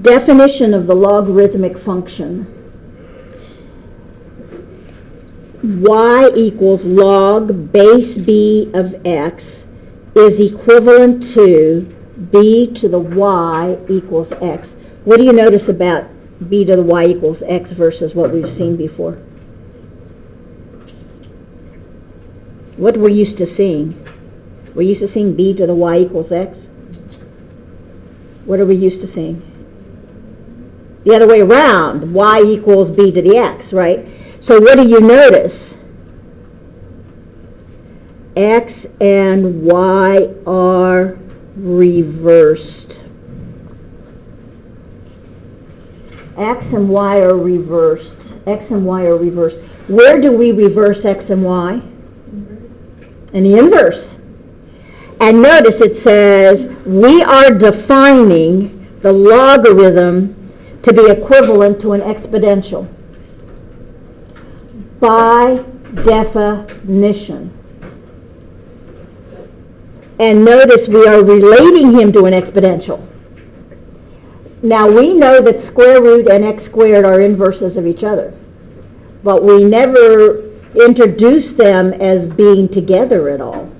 Definition of the logarithmic function. Y equals log base b of x is equivalent to b to the y equals x. What do you notice about b to the y equals x versus what we've seen before? What we're used to seeing? We're used to seeing b to the y equals x. What are we used to seeing? The other way around, y equals b to the x, right? So what do you notice? X and y are reversed. X and y are reversed. X and y are reversed. Where do we reverse x and y? In the inverse. And notice it says we are defining the logarithm to be equivalent to an exponential by definition. And notice we are relating him to an exponential. Now we know that square root and x squared are inverses of each other, but we never introduce them as being together at all.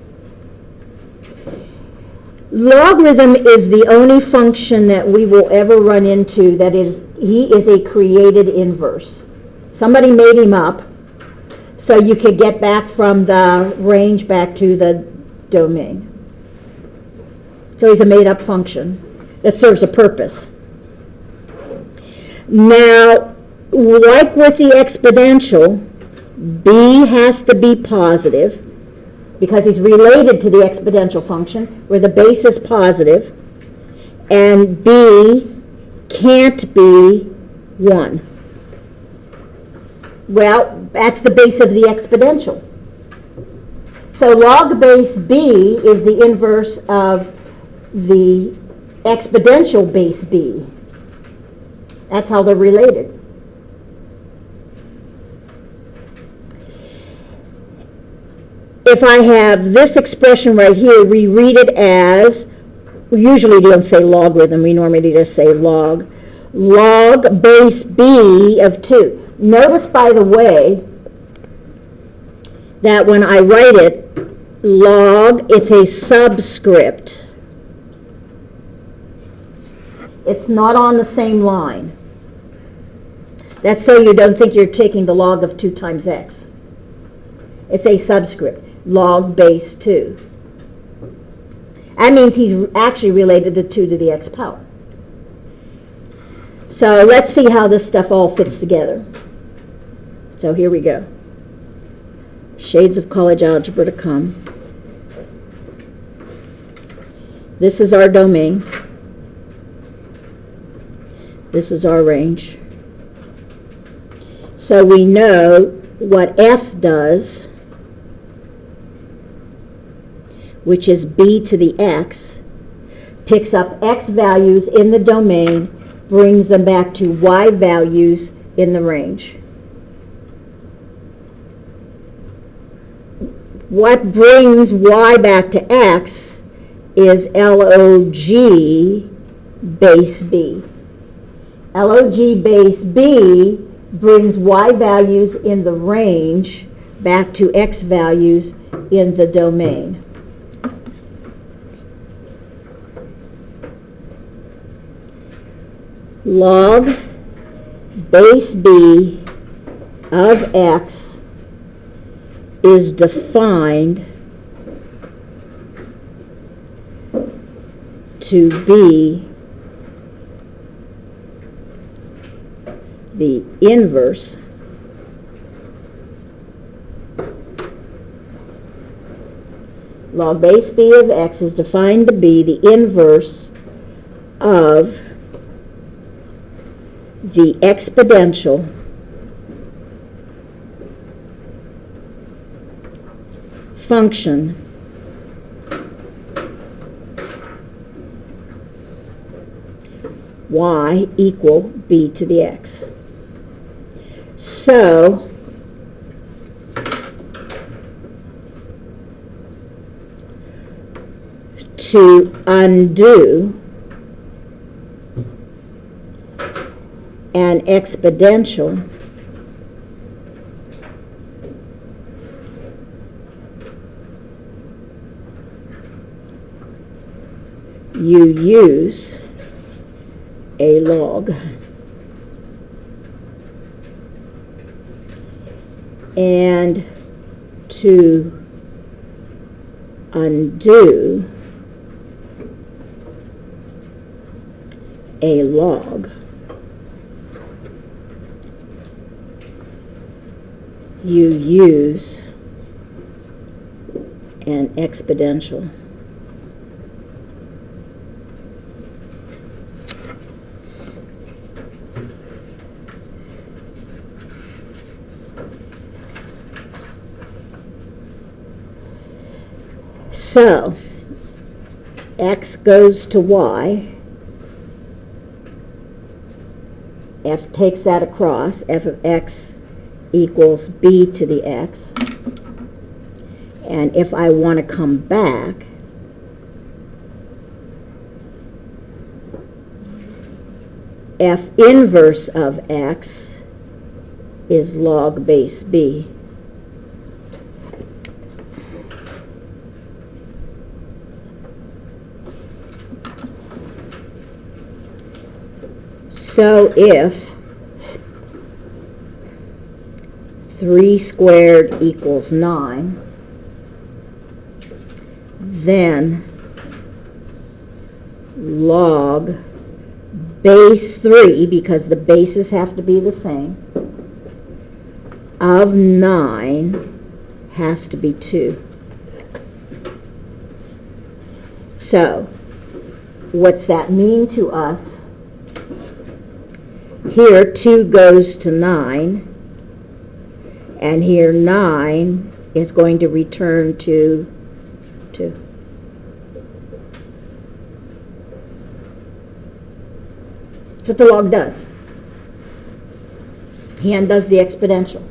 Logarithm is the only function that we will ever run into that he is a created inverse. Somebody made him up so you could get back from the range back to the domain. So he's a made up function that serves a purpose. Now, like with the exponential, b has to be positive because he's related to the exponential function where the base is positive, and b can't be 1. Well, that's the base of the exponential. So log base b is the inverse of the exponential base b. That's how they're related. If I have this expression right here, we read it as, we usually don't say logarithm, we normally just say log. Log base b of 2. Notice, by the way, that when I write it, log, it's a subscript. It's not on the same line. That's so you don't think you're taking the log of 2 times x. It's a subscript. Log base 2. That means he's actually related to 2 to the x power. So let's see how this stuff all fits together. So here we go. Shades of college algebra to come. This is our domain. This is our range. So we know what f does, which is b to the x, picks up x values in the domain, brings them back to y values in the range. What brings y back to x is log base b. Log base b brings y values in the range back to x values in the domain. Log base b of x is defined to be the inverse log base b of x is defined to be the inverse of the exponential function y equal b to the x. So to undo and exponential, you use a log. And to undo a log, you use an exponential. So, x goes to y, f takes that across, f of x equals b to the x, and if I want to come back, f inverse of x is log base b. So if 3 squared equals 9, then log base 3, because the bases have to be the same, of 9 has to be 2. So, what's that mean to us? Here 2 goes to 9, and here 9 is going to return to 2. That's what the log does. He undoes the exponential.